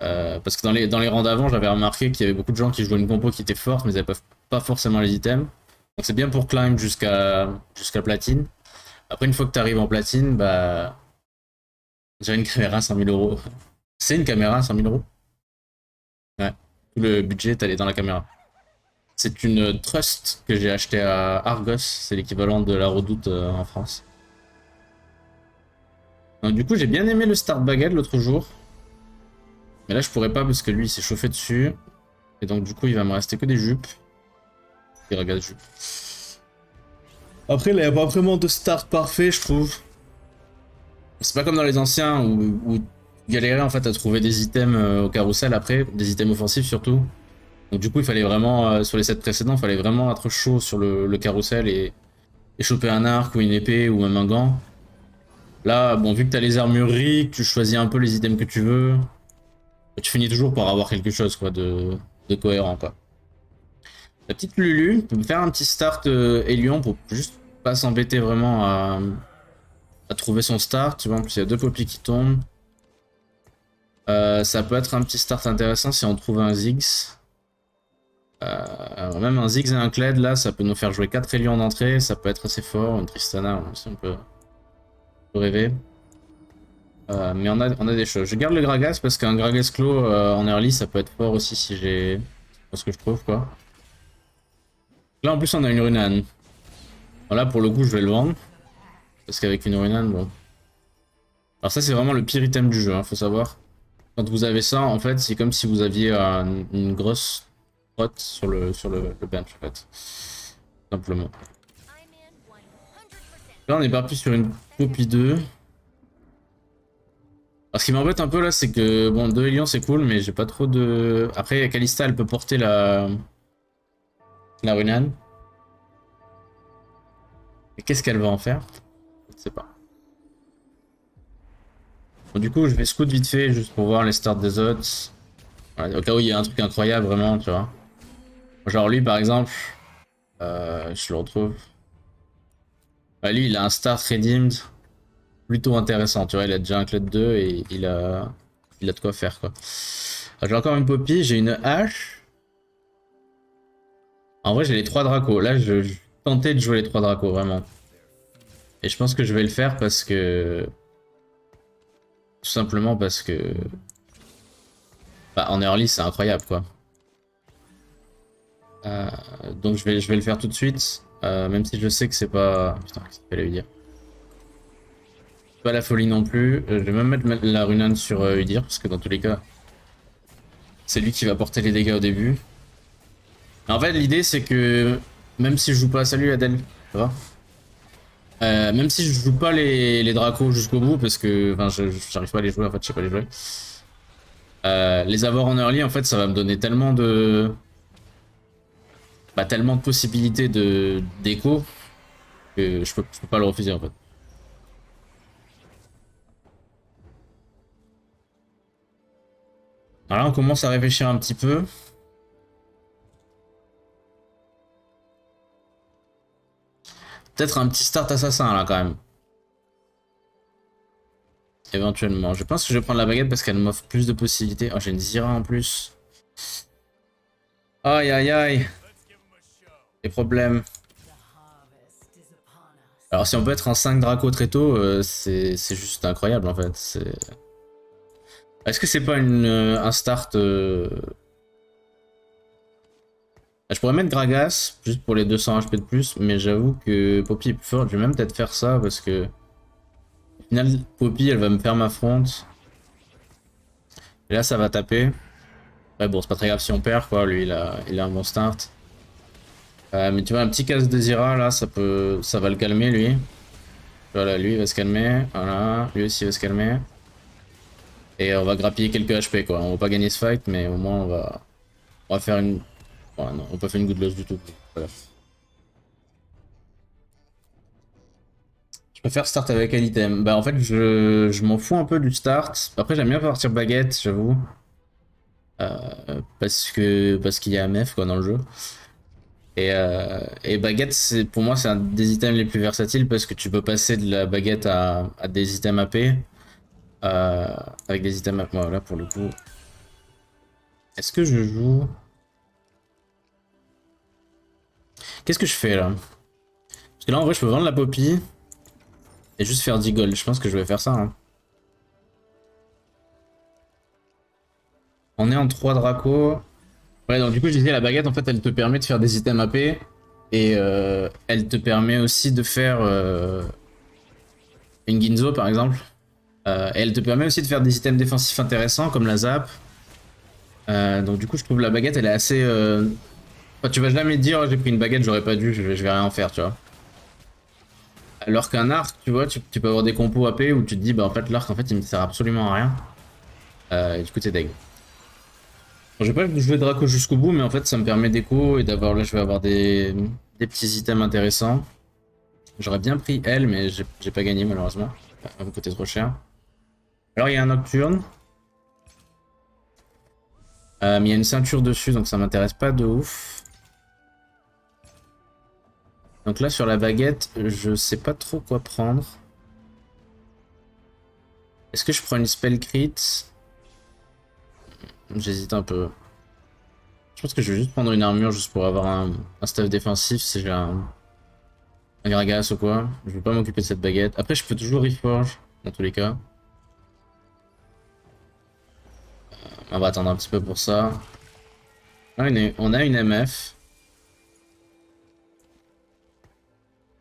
Parce que dans les rangs d'avant, j'avais remarqué qu'il y avait beaucoup de gens qui jouaient une compo qui était forte, mais ils n'avaient pas forcément les items. Donc c'est bien pour climb jusqu'à platine. Après, une fois que tu arrives en platine, bah. J'ai une caméra à 100 000 euros. C'est une caméra à 100 000 euros. Ouais. Tout le budget est allé dans la caméra. C'est une Trust que j'ai acheté à Argos. C'est l'équivalent de la Redoute en France. Donc, du coup, j'ai bien aimé le Start Baguette l'autre jour. Mais là, je pourrais pas parce que lui, il s'est chauffé dessus. Et donc, du coup, il va me rester que des jupes. Et regarde, jupes. Après, il n'y a pas vraiment de start parfait, je trouve. C'est pas comme dans les anciens où tu galérais en fait à trouver des items au carrousel après, des items offensifs surtout. Donc du coup il fallait vraiment, sur les sets précédents, il fallait vraiment être chaud sur le carrousel et choper un arc ou une épée ou même un gant. Là, bon, vu que t'as les armureries, que tu choisis un peu les items que tu veux, tu finis toujours par avoir quelque chose quoi de cohérent quoi. La petite Lulu peut me faire un petit start Hélion pour juste pas s'embêter vraiment à trouver son start. Tu vois, en plus il y a deux poppies qui tombent. Ça peut être un petit start intéressant si on trouve un Ziggs. Même un Ziggs et un Kled là, ça peut nous faire jouer 4 Hélions d'entrée, ça peut être assez fort. Une Tristana aussi, on peut rêver. Mais on a des choses. Je garde le Gragas parce qu'un Gragas Claw en early ça peut être fort aussi si j'ai. C'est ce que je trouve quoi. Là en plus on a une Runan. Voilà, pour le coup je vais le vendre. Parce qu'avec une Runan, bon. Alors ça c'est vraiment le pire item du jeu, hein, faut savoir. Quand vous avez ça, en fait, c'est comme si vous aviez une grosse prot le bench, en fait. Simplement. Là, on est parti sur une copie 2. Alors, ce qui m'embête un peu là, c'est que, bon, 2 Hélions c'est cool, mais j'ai pas trop de. Après, Kalista, elle peut porter la Runan. Et qu'est-ce qu'elle va en faire? Je sais pas. Bon, du coup, je vais scout vite fait, juste pour voir les starts des autres. Ouais, au cas où il y a un truc incroyable, vraiment, tu vois. Genre lui, par exemple, je le retrouve. Bah, lui, il a un start redeemed plutôt intéressant, tu vois, il a déjà un club 2 et il a de quoi faire, quoi. J'ai encore une Poppy, j'ai une hache. En vrai, j'ai les 3 Dracos. Là, je tentais de jouer les 3 Dracos, vraiment. Et je pense que je vais le faire parce que... Tout simplement parce que... Bah, en early, c'est incroyable, quoi. Euh, donc je vais le faire tout de suite, même si je sais que c'est pas... Putain, qu'est-ce qu'il fallait lui dire? Pas la folie non plus. Je vais même mettre la Runan sur Udyr, parce que dans tous les cas, c'est lui qui va porter les dégâts au début. En fait, l'idée c'est que même si je joue pas, salut Adèle, ça va? Même si je joue pas les Dracos jusqu'au bout, parce que enfin, j'arrive pas à les jouer, en fait, je sais pas les jouer. Les avoir en early, en fait, ça va me donner tellement de. Bah, tellement de possibilités de d'écho que je peux pas le refuser en fait. Alors là, on commence à réfléchir un petit peu. Peut-être un petit start assassin là quand même. Éventuellement. Je pense que je vais prendre la baguette parce qu'elle m'offre plus de possibilités. Oh, j'ai une Zira en plus. Aïe aïe aïe. Des problèmes. Alors si on peut être en 5 Draco très tôt, c'est juste incroyable en fait. Est-ce que c'est pas un start Je pourrais mettre Gragas, juste pour les 200 HP de plus, mais j'avoue que Poppy est plus fort. Je vais même peut-être faire ça parce que... Au final, Poppy, elle va me faire ma fronte. Et là, ça va taper. Ouais, bon, c'est pas très grave si on perd, quoi. Lui, il a un bon start. Mais tu vois, un petit casse de Zira, là, ça va le calmer, lui. Voilà, lui, il va se calmer. Voilà, lui aussi, il va se calmer. Et on va grappiller quelques HP, quoi. On va pas gagner ce fight, mais au moins, on va faire une... Ouais, non, on peut faire une good loss du tout. Voilà. Je préfère start avec un item. Bah en fait je m'en fous un peu du start. Après j'aime bien partir baguette, j'avoue. Parce qu'il y a MF quoi dans le jeu. Et baguette c'est pour moi c'est un des items les plus versatiles parce que tu peux passer de la baguette à des items AP. Avec des items AP. Voilà pour le coup. Est-ce que je joue... Qu'est-ce que je fais là? Parce que là en vrai je peux vendre la poppy et juste faire 10 gold. Je pense que je vais faire ça. Hein. On est en 3 Draco. Ouais, donc du coup je disais la baguette en fait elle te permet de faire des items AP et elle te permet aussi de faire une Ginzo par exemple. Et elle te permet aussi de faire des items défensifs intéressants comme la zap. Donc du coup je trouve la baguette elle est assez... Enfin, tu vas jamais te dire oh, j'ai pris une baguette j'aurais pas dû, je vais rien en faire tu vois. Alors qu'un arc tu vois tu peux avoir des compos AP où tu te dis bah en fait l'arc en fait il me sert absolument à rien. Et du coup t'es deg. Bon, je vais pas jouer Draco jusqu'au bout mais en fait ça me permet d'écho et d'avoir là je vais avoir des petits items intéressants. J'aurais bien pris elle mais j'ai pas gagné malheureusement. Elle me coûtait trop cher. Alors il y a un Nocturne. Mais il y a une ceinture dessus donc ça m'intéresse pas de ouf. Donc là sur la baguette je sais pas trop quoi prendre. Est-ce que je prends une spell crit? J'hésite un peu. Je pense que je vais juste prendre une armure juste pour avoir un stuff défensif si j'ai un Gragas ou quoi. Je vais pas m'occuper de cette baguette. Après je peux toujours reforge dans tous les cas. On va attendre un petit peu pour ça. Ah, on a une MF.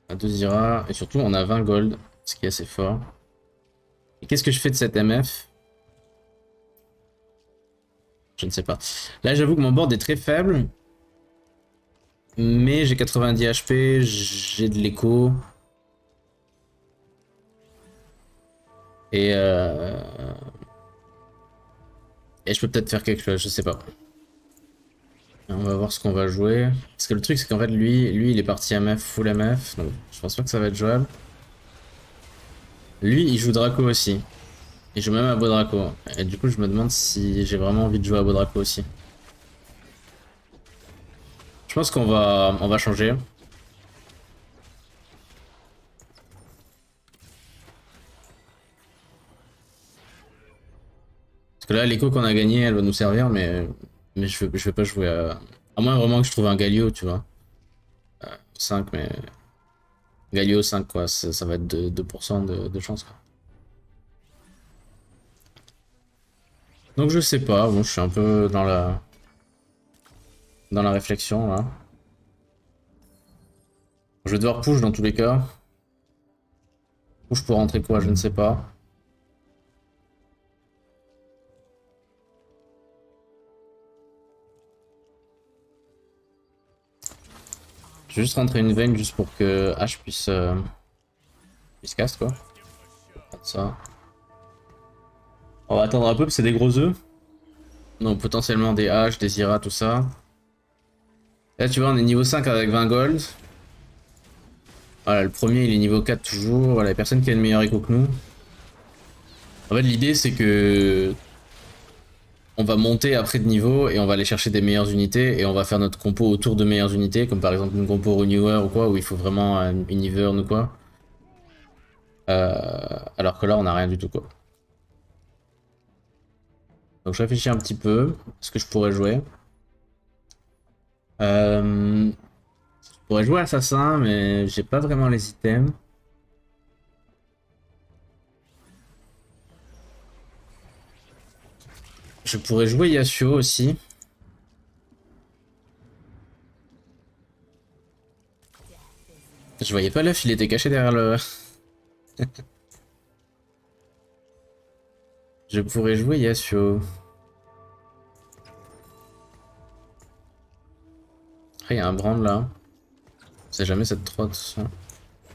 À 2 Zira. Et surtout on a 20 gold. Ce qui est assez fort. Et qu'est-ce que je fais de cette MF? Je ne sais pas. Là j'avoue que mon board est très faible. Mais j'ai 90 HP, j'ai de l'écho. Et je peux peut-être faire quelque chose, je sais pas. On va voir ce qu'on va jouer. Parce que le truc c'est qu'en fait lui il est parti MF, full MF. Donc je pense pas que ça va être jouable. Lui il joue Draco aussi. Il joue même à Beau Draco. Et du coup je me demande si j'ai vraiment envie de jouer à Beau Draco aussi. Je pense on va changer. Parce que là l'écho qu'on a gagné elle va nous servir mais je vais pas jouer à moins vraiment que je trouve un Galio tu vois. 5 mais... Galio 5 quoi, ça va être 2% de chance quoi. Donc je sais pas, bon je suis un peu dans la réflexion là. Je vais devoir push dans tous les cas. Push pour rentrer quoi, je ne sais pas. Je vais juste rentrer une veine juste pour que H puisse cast quoi. Ça. On va attendre un peu parce que c'est des gros œufs. Donc potentiellement des H, des Ira, tout ça. Là tu vois on est niveau 5 avec 20 gold. Voilà le premier il est niveau 4 toujours. Voilà, il y a personne qui a le meilleur écho que nous. En fait l'idée c'est que on va monter après de niveau et on va aller chercher des meilleures unités et on va faire notre compo autour de meilleures unités comme par exemple une compo renewer ou quoi où il faut vraiment une Ivern ou quoi. Alors que là on a rien du tout quoi. Donc je réfléchis un petit peu ce que je pourrais jouer. Je pourrais jouer assassin mais j'ai pas vraiment les items. Je pourrais jouer Yasuo aussi. Je voyais pas l'œuf, il était caché derrière le... Je pourrais jouer Yasuo. Après il y a un brand là. On sait jamais cette 3 de son. Je vais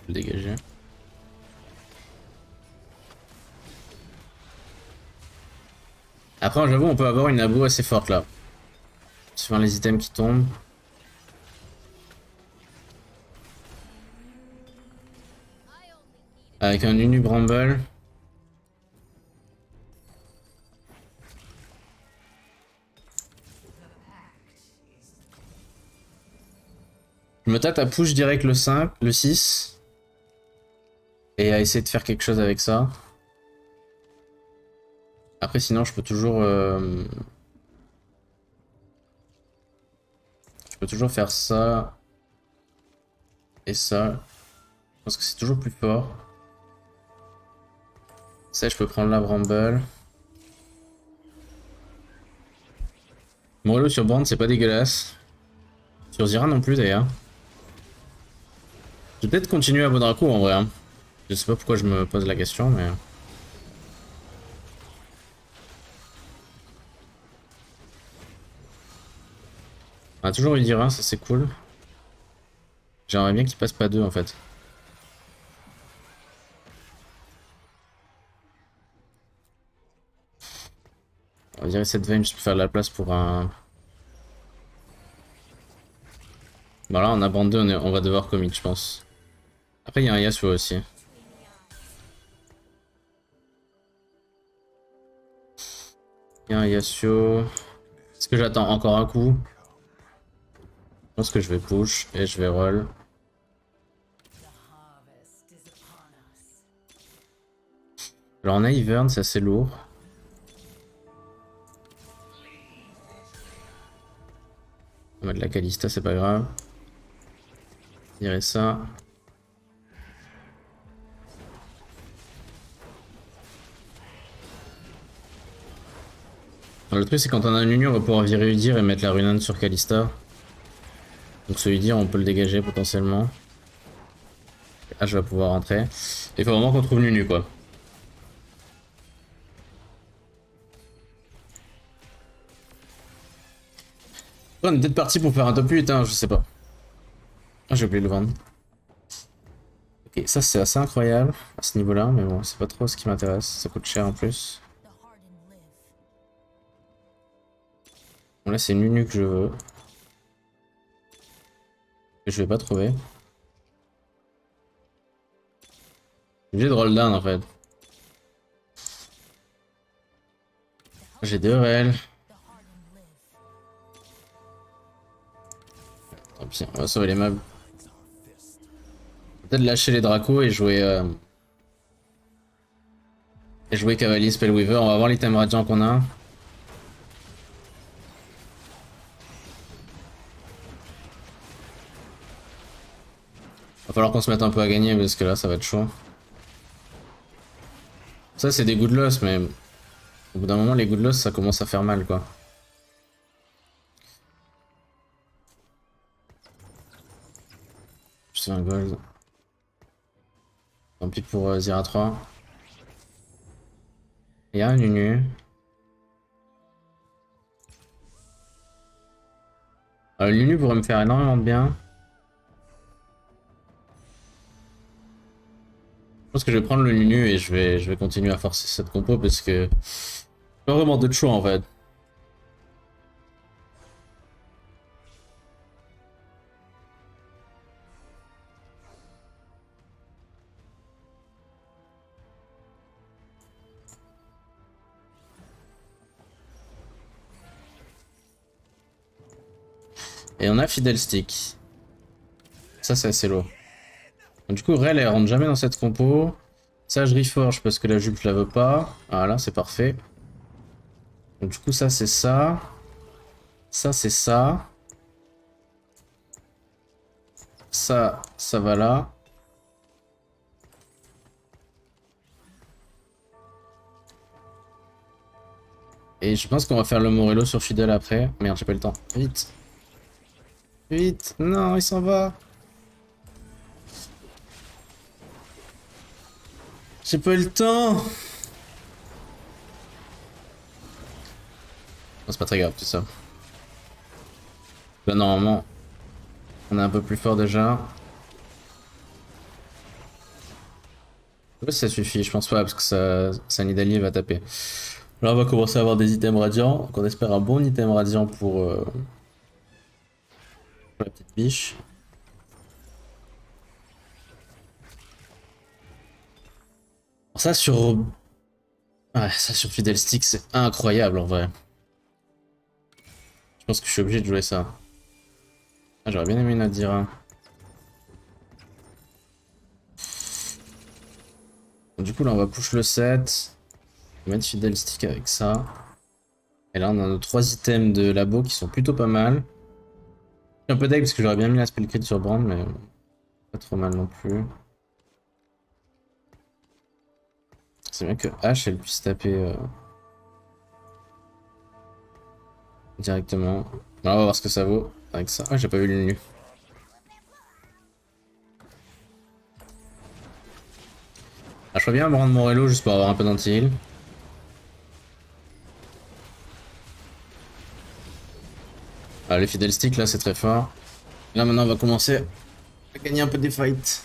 le dégager. Après j'avoue on peut avoir une abo assez forte là. Suivant les items qui tombent. Avec un Unu Bramble. Je me tâte à push direct le 5, le 6. Et à essayer de faire quelque chose avec ça. Après sinon je peux toujours... Je peux toujours faire ça. Et ça. Je pense que c'est toujours plus fort. Ça, je peux prendre la Bramble. Morello sur Brand, c'est pas dégueulasse. Sur Zira non plus d'ailleurs. Je vais peut-être continuer à Bodraco en vrai. Hein. Je sais pas pourquoi je me pose la question, mais. On a toujours eu Zira, ça c'est cool. J'aimerais bien qu'il passe pas deux en fait. On va virer cette veine juste pour faire de la place pour un. Bah là on a Brand 2, on va devoir commit je pense. Après il y a un Yasuo aussi. Il y a un Yasuo. Est-ce que j'attends encore un coup? Je pense que je vais push et je vais roll. Alors on a Ivern, c'est assez lourd. On va mettre de la Kalista, c'est pas grave. Je dirais ça. Alors, le truc c'est quand on a un Nunu, on va pouvoir virer Udyr et mettre la Runan sur Kalista. Donc ce Udyr on peut le dégager potentiellement. Ah je vais pouvoir rentrer. Il faut vraiment qu'on trouve Nunu quoi. On est peut-être parti pour faire un top 8 hein, je sais pas. Ah j'ai oublié de le vendre. Ok ça c'est assez incroyable à ce niveau là mais bon c'est pas trop ce qui m'intéresse, ça coûte cher en plus. Bon là c'est Nunu que je veux. Que je vais pas trouver. J'ai obligé de roll down en fait. J'ai 2 réels. Tant pis, on va sauver les meubles. Peut-être lâcher les dracos et jouer Cavalier Spellweaver. On va voir l'item radiant qu'on a. Va falloir qu'on se mette un peu à gagner parce que là ça va être chaud. Ça c'est des good loss mais au bout d'un moment les good loss ça commence à faire mal quoi. Je fais un gold. Tant pis pour Zira 3. Il y a un Nunu. Le Nunu pourrait me faire énormément de bien. Je pense que je vais prendre le Nunu et je vais continuer à forcer cette compo parce que pas vraiment d'autre choix en fait. Et on a Fiddlestick. Ça c'est assez lourd. Donc, du coup Rel elle rentre jamais dans cette compo. Ça je reforge parce que la jupe je la veux pas. Voilà c'est parfait. Donc du coup ça c'est ça. Ça c'est ça. Ça va là. Et je pense qu'on va faire le Morello sur Fiddle après. Merde j'ai pas le temps. Vite. Vite. Non il s'en va. J'ai pas eu le temps. C'est pas très grave tout ça. Là normalement, on est un peu plus fort déjà. Je sais pas si ça suffit, je pense pas parce que ça Nidalee va taper. Là on va commencer à avoir des items radiants. Donc on espère un bon item radiant pour la petite biche. Alors ça sur... Ouais, ça sur Fiddlestick c'est incroyable en vrai. Je pense que je suis obligé de jouer ça. Ah, j'aurais bien aimé une Adira. Du coup là on va push le 7. On va mettre Fiddlestick avec ça. Et là on a nos 3 items de labo qui sont plutôt pas mal. Je suis un peu deg parce que j'aurais bien mis la spell crit sur Brand, mais pas trop mal non plus. C'est bien que H elle puisse taper directement. Bon, on va voir ce que ça vaut avec ça. Ah, j'ai pas vu le nu. Ah, je ferais bien Brand Morello juste pour avoir un peu d'anti-heal. Ah, le Fidel Stick là c'est très fort. Là maintenant on va commencer à gagner un peu des fights.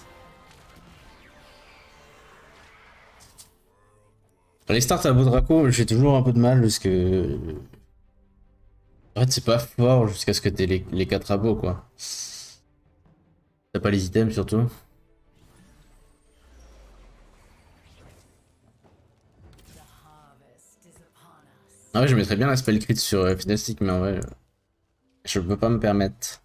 Les starts à Bodraco, j'ai toujours un peu de mal parce que. En fait, c'est pas fort jusqu'à ce que t'aies les 4 abos quoi. T'as pas les items surtout. Ah ouais, je mettrais bien la spell crit sur Fidel Stick, mais en vrai, je peux pas me permettre.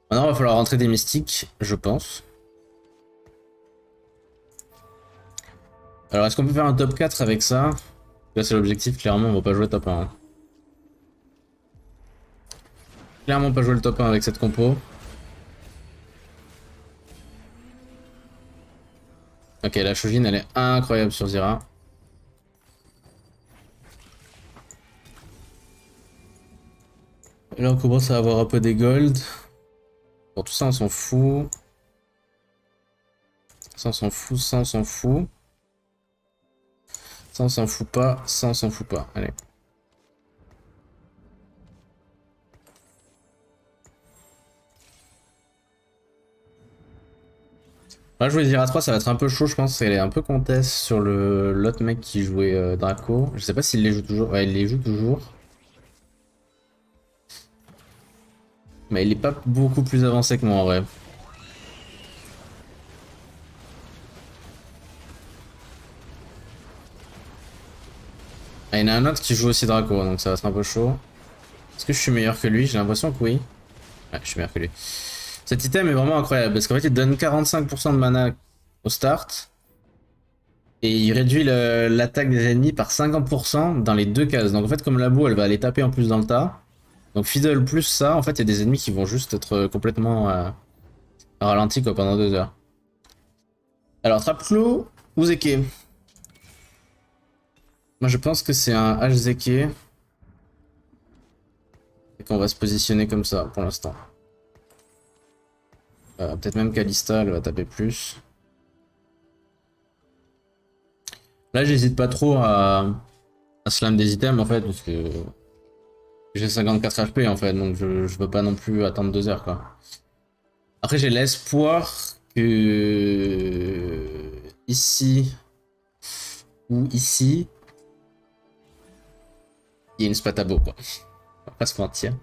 Maintenant, il va falloir rentrer des mystiques, je pense. Alors, est-ce qu'on peut faire un top 4 avec ça? Là, c'est l'objectif, clairement, on va pas jouer top 1. Hein. Clairement, pas jouer le top 1 avec cette compo. Ok, la Shojin, elle est incroyable sur Zira. Et là, on commence à avoir un peu des gold. Bon, tout ça, on s'en fout. Ça, on s'en fout, ça, on s'en fout. Ça, on s'en fout pas, ça, on s'en fout pas. Allez. Là, jouer Zira 3, ça va être un peu chaud, je pense, qu'elle est un peu contest sur l'autre mec qui jouait Draco. Je sais pas s'il les joue toujours. Ouais, il les joue toujours. Mais il est pas beaucoup plus avancé que moi en vrai. Ah, il y en a un autre qui joue aussi Draco, donc ça va être un peu chaud. Est-ce que je suis meilleur que lui? J'ai l'impression que oui. Ouais, je suis meilleur que lui. Cet item est vraiment incroyable parce qu'en fait il te donne 45% de mana au start. Et il réduit l'attaque des ennemis par 50% dans les deux cases. Donc en fait comme la boue elle va aller taper en plus dans le tas. Donc Fiddle plus ça, en fait il y a des ennemis qui vont juste être complètement ralentis quoi, pendant 2 heures. Alors Trapclaw ou Zeke? Moi je pense que c'est un H Zeke. Et qu'on va se positionner comme ça pour l'instant. Peut-être même Kalista elle va taper plus. Là j'hésite pas trop à slam des items en fait parce que j'ai 54 HP en fait donc je peux pas non plus attendre 2 heures quoi. Après j'ai l'espoir que ici ou ici il y a une spatabo quoi. On va pas se mentir.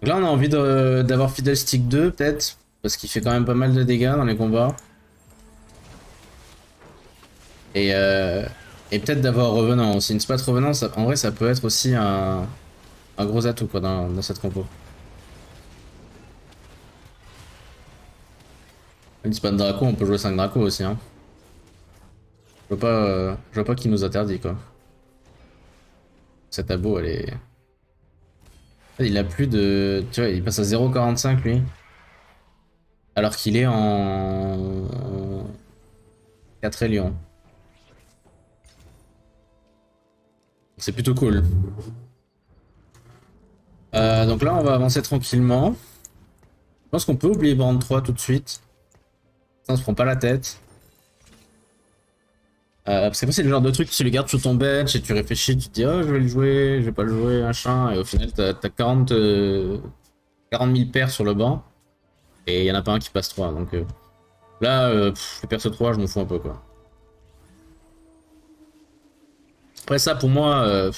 Donc là on a envie d'avoir Fiddlestick 2 peut-être parce qu'il fait quand même pas mal de dégâts dans les combats. Et, euh, et peut-être d'avoir Revenant aussi. Une spat Revenant, en vrai, ça peut être aussi un gros atout quoi, dans cette compo. Une spat Draco, on peut jouer 5 Draco aussi. Hein. Je vois pas qui nous interdit quoi. Cette abo, elle est. Il a plus de. Tu vois, il passe à 0,45 lui. Alors qu'il est en 4 Lion. C'est plutôt cool. Donc là, on va avancer tranquillement. Je pense qu'on peut oublier Brand 3 tout de suite. Ça, on se prend pas la tête. Parce que c'est le genre de truc, tu le gardes sur ton bench et tu réfléchis, tu te dis oh je vais le jouer, je vais pas le jouer, machin, et au final t'as 40 000 paires sur le banc, et il y en a pas un qui passe 3, donc là, le perso 3, je m'en fous un peu quoi. Après ça, pour moi, là,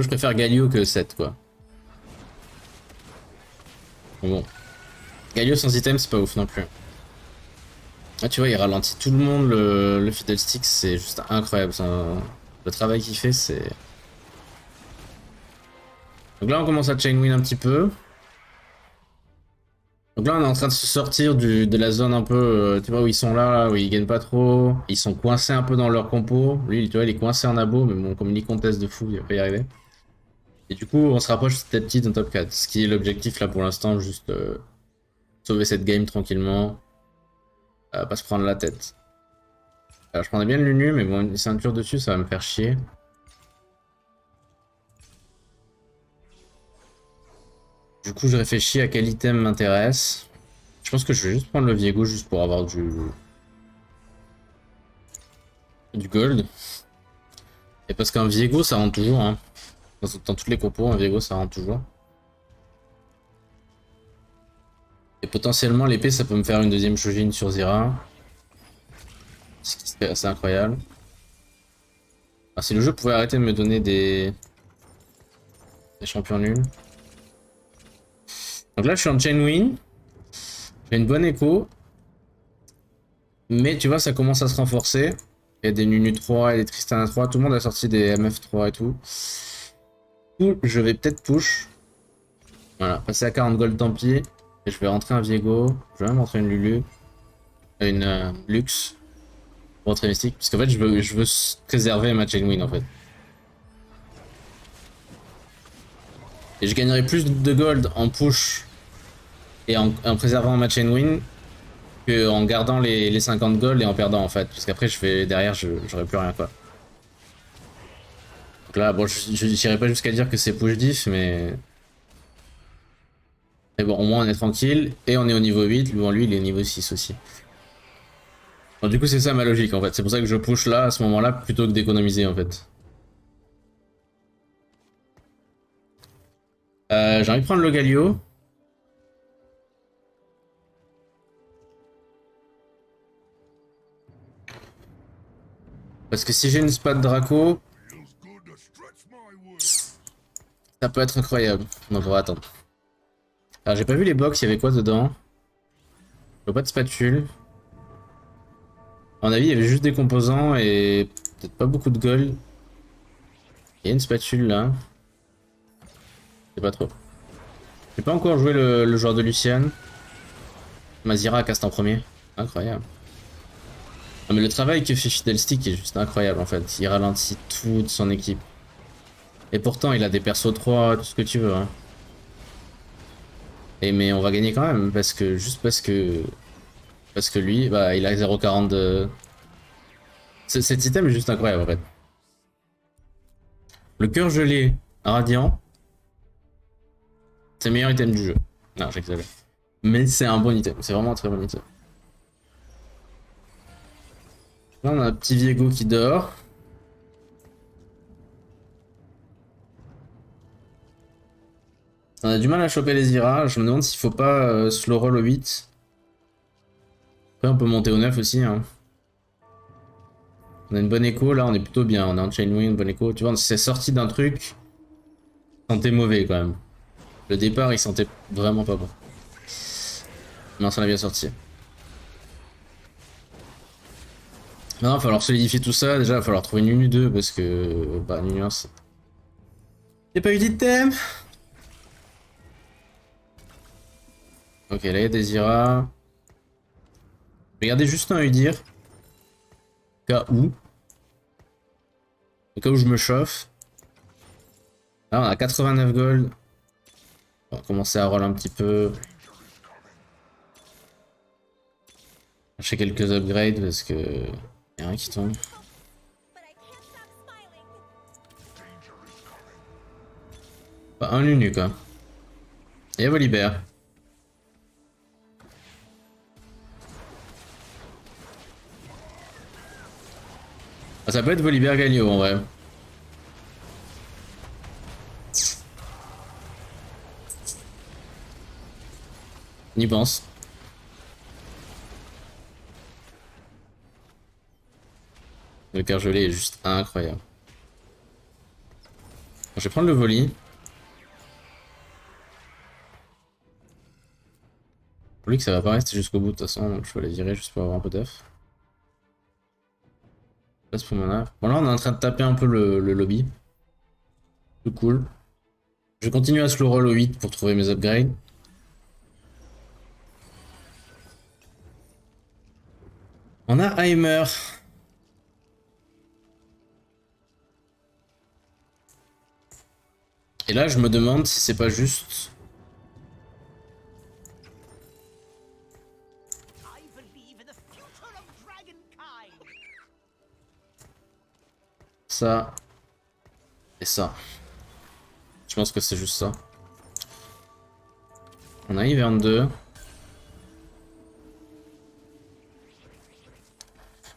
je préfère Galio que 7 quoi. Bon, Galio sans item, c'est pas ouf non plus. Ah, tu vois, il ralentit tout le monde, le Fiddlestick, c'est juste incroyable. Le travail qu'il fait, c'est. Donc là, on commence à chain win un petit peu. Donc là, on est en train de se sortir de la zone un peu, tu vois, où ils sont là, où ils gagnent pas trop. Ils sont coincés un peu dans leur compo. Lui, tu vois, il est coincé en abo, mais bon, comme il est conteste de fou, il va pas y arriver. Et du coup, on se rapproche petit à petit d'un top 4. Ce qui est l'objectif là pour l'instant, juste sauver cette game tranquillement. Pas se prendre la tête. Alors, je prendrais bien le Lunu, mais bon, une ceinture dessus, ça va me faire chier. Du coup, je réfléchis à quel item m'intéresse. Je pense que je vais juste prendre le Viego juste pour avoir du gold. Et parce qu'un Viego, ça rentre toujours. Hein. Dans toutes les compos, un Viego, ça rentre toujours. Et potentiellement, l'épée, ça peut me faire une deuxième Shojin sur Zira. Ce qui serait assez incroyable. Ah, si le jeu pouvait arrêter de me donner des champions nuls. Donc là, je suis en chain win. J'ai une bonne écho. Mais tu vois, ça commence à se renforcer. Il y a des Nunu 3 et des Tristana 3. Tout le monde a sorti des MF 3 et tout. Du coup, je vais peut-être push. Voilà, passer à 40 gold, tant pis. Et je vais rentrer un Viego. Je vais même rentrer une Lulu. Une Lux. Pour rentrer Mystique. Parce qu'en fait, je veux préserver ma chain win en fait. Et je gagnerai plus de gold en push et en préservant ma chain win que en gardant les 50 gold et en perdant en fait. Parce qu'après, derrière, j'aurai plus rien quoi. Donc là, bon, je n'irai pas jusqu'à dire que c'est push diff, mais. Mais bon, au moins on est tranquille. Et on est au niveau 8. Bon, lui, il est niveau 6 aussi. Donc, du coup, c'est ça ma logique en fait. C'est pour ça que je push là, à ce moment-là, plutôt que d'économiser en fait. J'ai envie de prendre le Galio. Parce que si j'ai une Spade Draco, ça peut être incroyable. Donc on va attendre. Alors j'ai pas vu les box, il y avait quoi dedans? Je vois pas de spatule. À mon avis, il y avait juste des composants et peut-être pas beaucoup de gold. Il y a une spatule là. Je sais pas trop. J'ai pas encore joué le joueur de Lucian. Mazira caste en premier. Incroyable. Non, mais le travail que fait Fiddlestick est juste incroyable en fait. Il ralentit toute son équipe. Et pourtant, il a des persos 3, tout ce que tu veux. Hein. Et mais on va gagner quand même parce que juste parce que lui, bah, il a 0,40 de. Cet item est juste incroyable en fait. Le cœur gelé radiant, c'est le meilleur item du jeu. Non, j'exagère. Mais c'est un bon item, c'est vraiment un très bon item. Là, on a un petit Viego qui dort. On a du mal à choper les Ira. Je me demande s'il faut pas slow roll au 8. Après, on peut monter au 9 aussi. Hein. On a une bonne écho, là, on est plutôt bien. On a un chain win, une bonne écho. Tu vois, on s'est sorti d'un truc. Sentait mauvais quand même. Le départ, il sentait vraiment pas bon. Mais on s'en a bien sorti. Non, il va falloir solidifier tout ça. Déjà, il va falloir trouver une Nunu 2 parce que. Bah, Nunu 1, c'est. Y'a pas eu d'item. Ok, là, il y a des Ira. Regardez juste un Udyr. Cas où. Au cas où je me chauffe. Là, on a 89 gold. On va commencer à roll un petit peu. Chercher quelques upgrades parce que. Y'a rien qui tombe. Bah, un Nunu quoi. Et Volibear. Ah, ça peut être Volibear Galio en vrai. On y pense. Le cœur gelé est juste incroyable. Je vais prendre le volley. Pour lui que ça va pas rester jusqu'au bout de toute façon, donc je vais les virer juste pour avoir un peu d'œuf. Place pour mon art. Bon là on est en train de taper un peu le lobby. C'est cool. Je vais continuer à slow roll au 8 pour trouver mes upgrades. On a Heimer. Et là, je me demande si c'est pas juste. Ça. Et ça. Je pense que c'est juste ça. On a Ivern 2.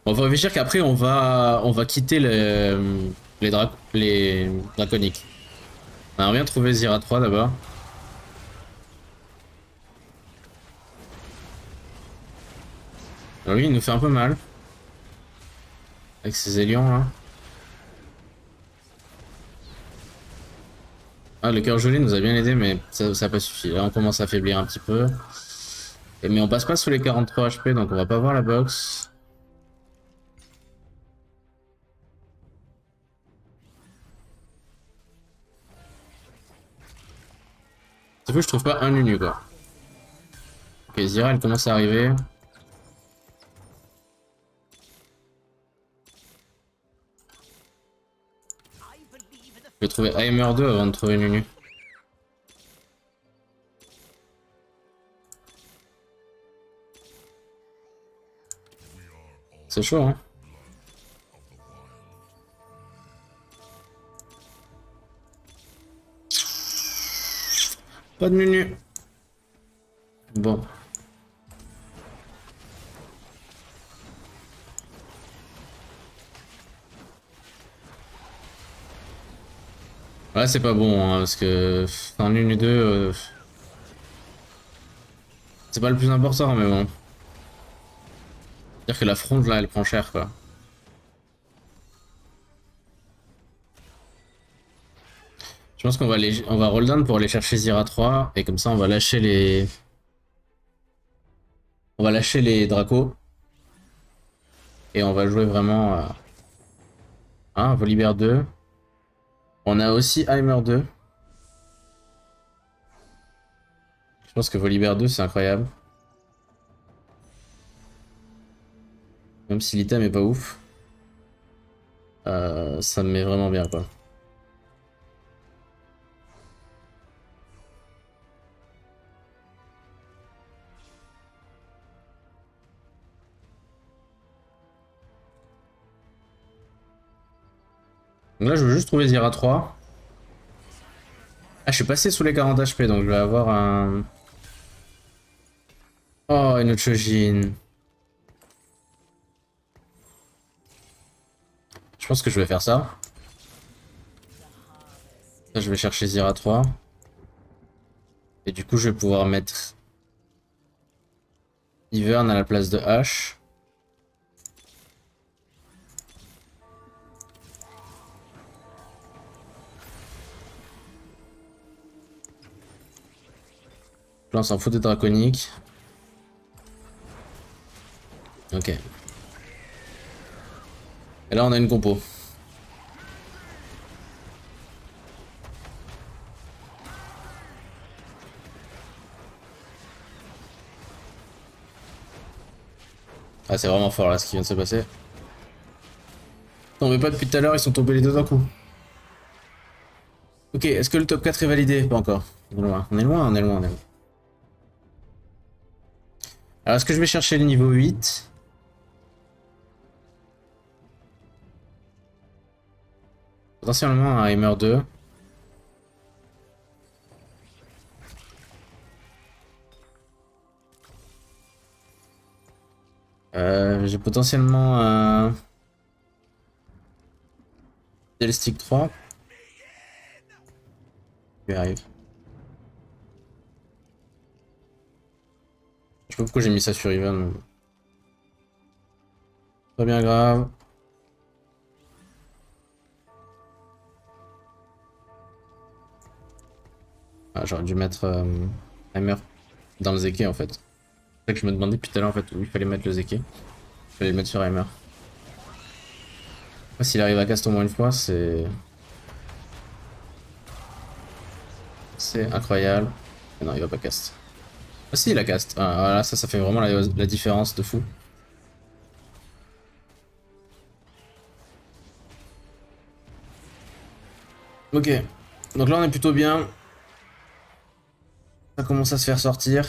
On va réfléchir qu'après on va quitter les draconiques. On aimerait bien trouver Zira 3 d'abord. Alors lui il nous fait un peu mal. Avec ses élions là. Ah, le cœur gelé nous a bien aidé, mais ça n'a pas suffi. Là, on commence à affaiblir un petit peu. Mais on passe pas sous les 43 HP, donc on va pas voir la box. Du coup, je trouve pas un Nunu, quoi. Ok, Zira, elle commence à arriver. Je vais trouver Heimer 2 avant de trouver Nunu. C'est chaud, hein. Pas de Nunu. Bon. Ouais, c'est pas bon, hein, parce que un Nunu 2, c'est pas le plus important, mais bon. C'est-à-dire que la fronde, là, elle prend cher, quoi. Je pense on va roll down pour aller chercher Zira 3, et comme ça, on va lâcher les... On va lâcher les Dracos. Et on va jouer vraiment... Hein, Volibear 2. On a aussi Heimer 2. Je pense que Volibear 2, c'est incroyable. Même si l'item est pas ouf. Ça me met vraiment bien, quoi. Donc là, je veux juste trouver Zira 3. Ah, je suis passé sous les 40 HP, donc je vais avoir un... Oh, une autre Shojin. Je pense que je vais faire ça. Là, je vais chercher Zira 3. Et du coup, je vais pouvoir mettre Ivern à la place de H. Là, on s'en fout des draconiques. Ok. Et là, on a une compo. Ah, c'est vraiment fort là ce qui vient de se passer. Non, mais pas depuis tout à l'heure, ils sont tombés les deux d'un coup. Ok, est-ce que le top 4 est validé? Pas encore. On est loin, on est loin, on est loin, on est loin. Alors, est-ce que je vais chercher le niveau 8? Potentiellement un Heimer 2. J'ai potentiellement un... Stick 3. Il arrive. Je sais pas pourquoi j'ai mis ça sur Even. Pas bien grave. Ah, j'aurais dû mettre Heimer dans le Zeke en fait. C'est ça que je me demandais depuis tout à l'heure en fait où il fallait mettre le Zeke. Il fallait le mettre sur Heimer. S'il arrive à cast au moins une fois, c'est... C'est incroyable. Mais non, il va pas cast. Ah si, il a cast. Ah, voilà, ça fait vraiment la différence de fou. Ok. Donc là on est plutôt bien. Ça commence à se faire sortir.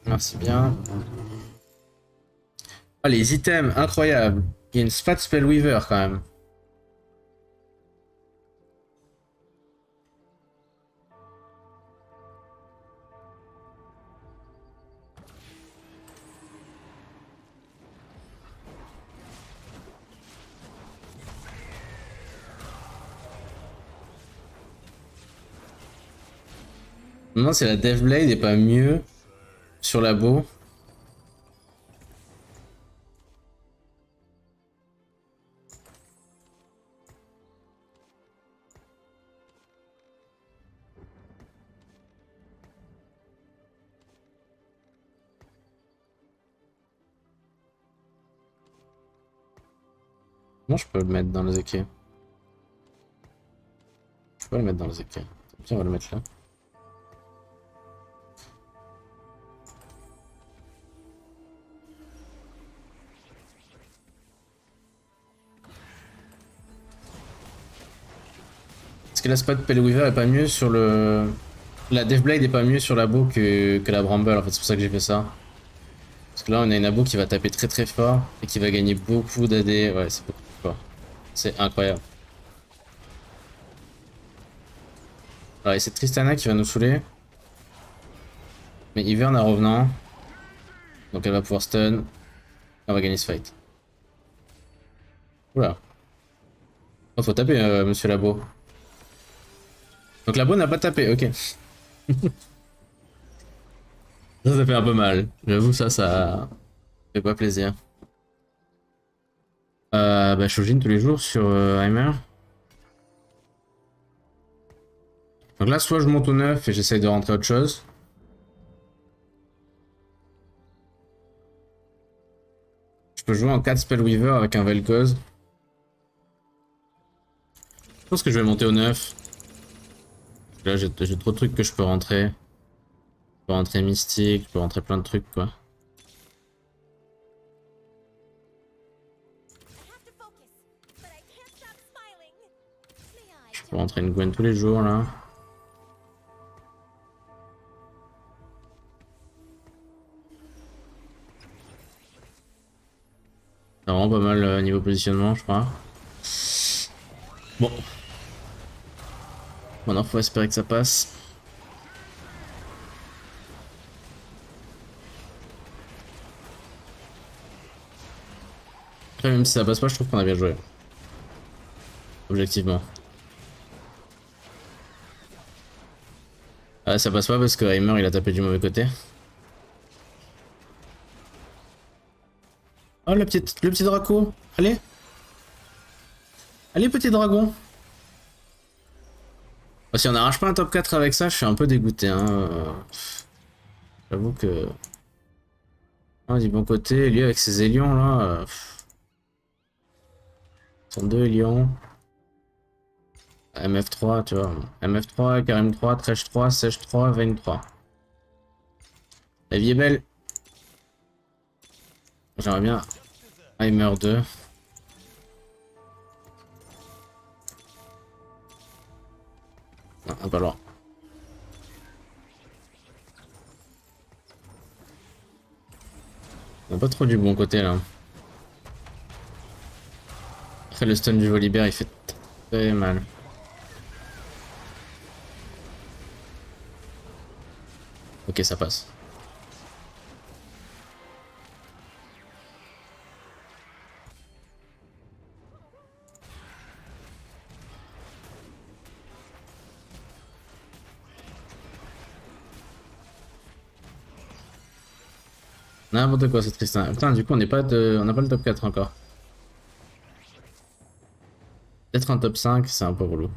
Merci bien. Ah, les items, incroyables. Il y a une Spat Spellweaver quand même. Non, c'est la Deathblade et pas mieux sur la bow. Comment je peux le mettre dans le Zeke? Je peux le mettre dans le Zeke. Tiens, on va le mettre là. Est-ce que la Spot Spellweaver est pas mieux sur le... La Deathblade est pas mieux sur la bow que la Bramble en fait, c'est pour ça que j'ai fait ça. Parce que là on a une abo qui va taper très très fort et qui va gagner beaucoup d'AD. Ouais, c'est beaucoup plus fort. C'est incroyable. Alors, et c'est Tristana qui va nous saouler. Mais Ivern a revenant. Donc elle va pouvoir stun. On va gagner ce fight. Oula. Oh, faut taper, monsieur Labo. Donc Labo n'a pas tapé, ok. Ça fait un peu mal. J'avoue, ça fait pas plaisir. Bah, Shojin tous les jours sur Heimer. Donc là, soit je monte au 9 et j'essaye de rentrer autre chose. Je peux jouer en 4 Spellweaver avec un Vel'Koz. Je pense que je vais monter au 9. Là, j'ai trop de trucs que je peux rentrer. Je peux rentrer Mystique, je peux rentrer plein de trucs, quoi. Je peux rentrer une Gwen tous les jours, là. C'est vraiment pas mal niveau positionnement, je crois. Bon. Maintenant, faut espérer que ça passe. Après, même si ça passe pas, je trouve qu'on a bien joué. Objectivement. Ah, ça passe pas parce que Heimer il a tapé du mauvais côté. Oh, le petit Draco. Allez. Allez, petit dragon. Oh, si on n'arrache pas un top 4 avec ça, je suis un peu dégoûté. Hein. J'avoue que... Ah, du bon côté, lui avec ses Élions là... Son 2 Élions. MF3, tu vois. MF3, KRM3, Trèche 3, Sèche 3, Vayne 3. La vie est belle. J'aimerais bien Heimer 2. Non, pas loin. On a pas trop du bon côté là. Après le stun du Volibear il fait très mal. Ok, ça passe. N'importe quoi, c'est triste. Putain, du coup, on n'a pas le top 4 encore. Peut-être un top 5, c'est un peu relou.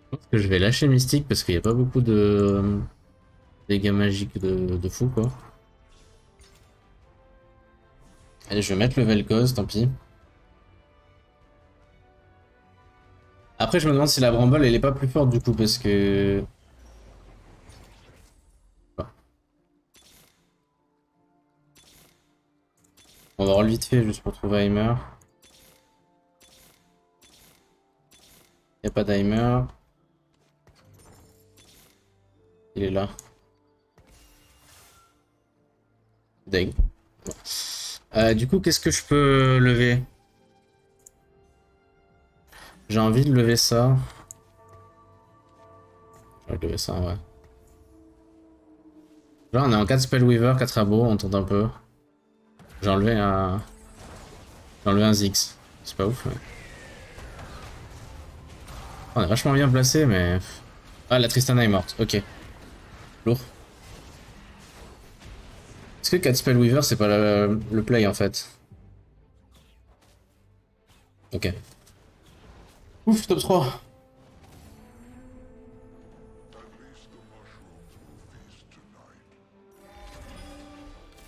Je pense que je vais lâcher Mystique parce qu'il n'y a pas beaucoup de dégâts magiques de fou, quoi. Allez, je vais mettre le Vel'Koz, tant pis. Après, je me demande si la Bramble, elle est pas plus forte du coup, parce que... On va voir vite fait juste pour trouver Heimer. Y a pas d'Heimer. Il est là. Deg. Bon. Du coup, qu'est-ce que je peux lever? J'ai envie de lever ça. Je vais lever ça, ouais. Là, on est en 4 Spellweaver, 4 Abo, on tente un peu. J'ai enlevé un... J'ai enlevé un Ziggs. C'est pas ouf, mais... On est vachement bien placé, mais... Ah, la Tristana est morte, ok. Lourd. Est-ce que 4 Spellweaver, c'est pas le play, en fait? Ok. Ouf, top 3.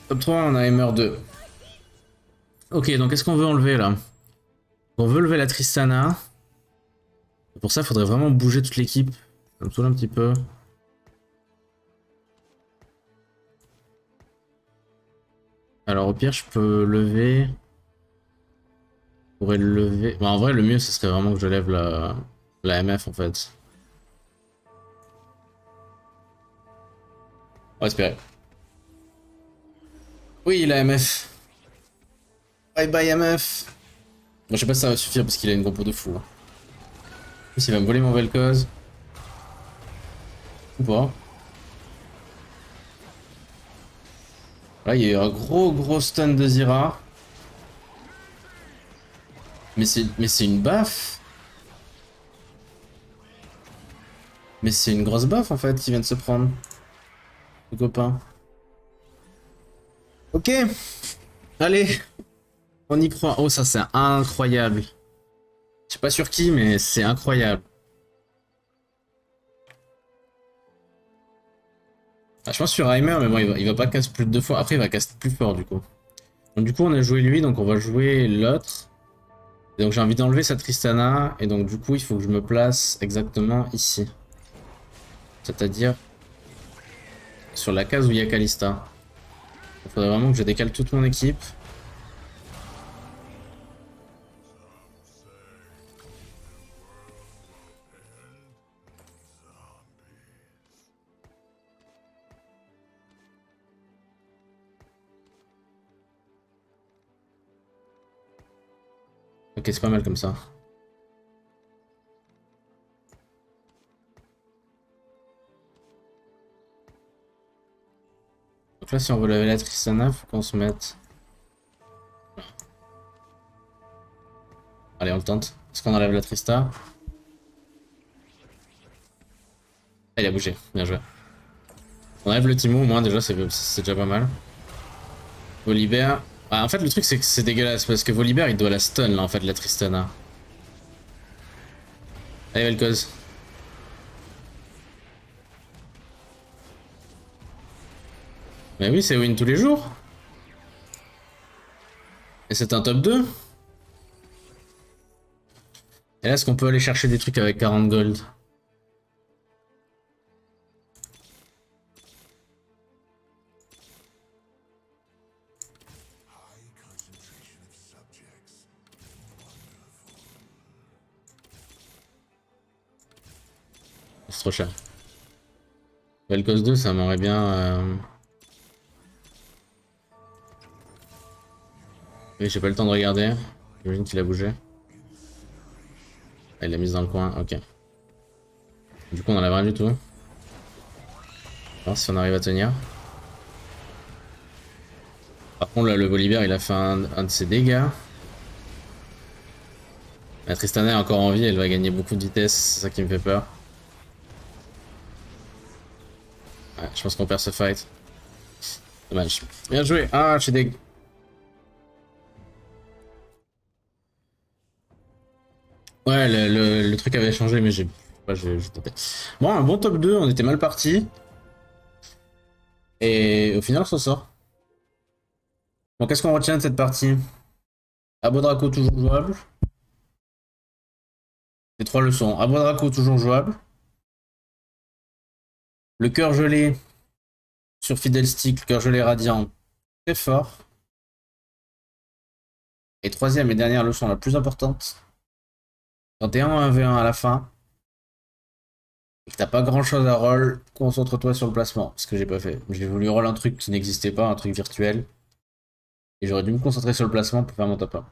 Top 3, on a Heimer 2. Ok, donc qu'est-ce qu'on veut enlever, là? On veut lever la Tristana. Pour ça, il faudrait vraiment bouger toute l'équipe. Ça me saoule un petit peu. Alors au pire, je peux lever... Je pourrais le lever... Bon, en vrai, le mieux, ce serait vraiment que je lève la MF, en fait. On va espérer. Oui, la MF. Bye bye MF. Bon, je sais pas si ça va suffire parce qu'il a une compo de fou. En plus, il va me voler mon Vel'Koz. Ou pas. Là, il y a eu un gros stun de Zyra. Mais c'est une baffe. Mais c'est une grosse baffe en fait qui vient de se prendre. Le copain. Ok. Allez. On y croit. Oh, ça c'est incroyable. Je sais pas sur qui, mais c'est incroyable. Ah, je pense sur Heimer, mais bon, il va pas casser plus de 2 fois. Après, il va casser plus fort du coup. Donc, du coup, on a joué lui, donc on va jouer l'autre. Et donc, j'ai envie d'enlever sa Tristana. Et donc, du coup, il faut que je me place exactement ici. C'est-à-dire sur la case où il y a Kalista. Il faudrait vraiment que je décale toute mon équipe. Ok, c'est pas mal comme ça. Donc là, si on veut lever la Tristana, faut qu'on se mette... Allez, on le tente. Est-ce qu'on enlève la Trista? Ah, il a bougé. Bien joué. On enlève le Timo, au moins, déjà, c'est déjà pas mal. Volibear... Ah, en fait, le truc, c'est que c'est dégueulasse, parce que Volibear, il doit la stun, là, en fait, la Tristana. Allez, Vel'Koz. Mais oui, c'est win tous les jours. Et c'est un top 2. Et là, est-ce qu'on peut aller chercher des trucs avec 40 gold? C'est trop cher. Vel'Koz 2, ça m'aurait bien... Oui, j'ai pas le temps de regarder. J'imagine qu'il a bougé. Ah, il l'a mise dans le coin, ok. Du coup, on enlève rien du tout. On va voir si on arrive à tenir. Par contre, là, le Volibear, il a fait un de ses dégâts. La Tristana est encore en vie, elle va gagner beaucoup de vitesse, c'est ça qui me fait peur. Ouais, je pense qu'on perd ce fight. Dommage. Bien joué. Ah, je suis deg. Ouais, le truc avait changé, mais j'ai... Ouais, j'ai tapé. Bon, un bon top 2, on était mal parti. Et au final, on s'en sort. Bon, qu'est-ce qu'on retient de cette partie? Abodraco toujours jouable. Les 3 leçons. Abodraco toujours jouable. Le cœur gelé sur Fiddlestick, le cœur gelé radiant, très fort. Et troisième et dernière leçon la plus importante, quand t'es en 1v1 à la fin, et que t'as pas grand chose à roll, concentre-toi sur le placement. Ce que j'ai pas fait. J'ai voulu roll un truc qui n'existait pas, un truc virtuel. Et j'aurais dû me concentrer sur le placement pour faire mon top 1.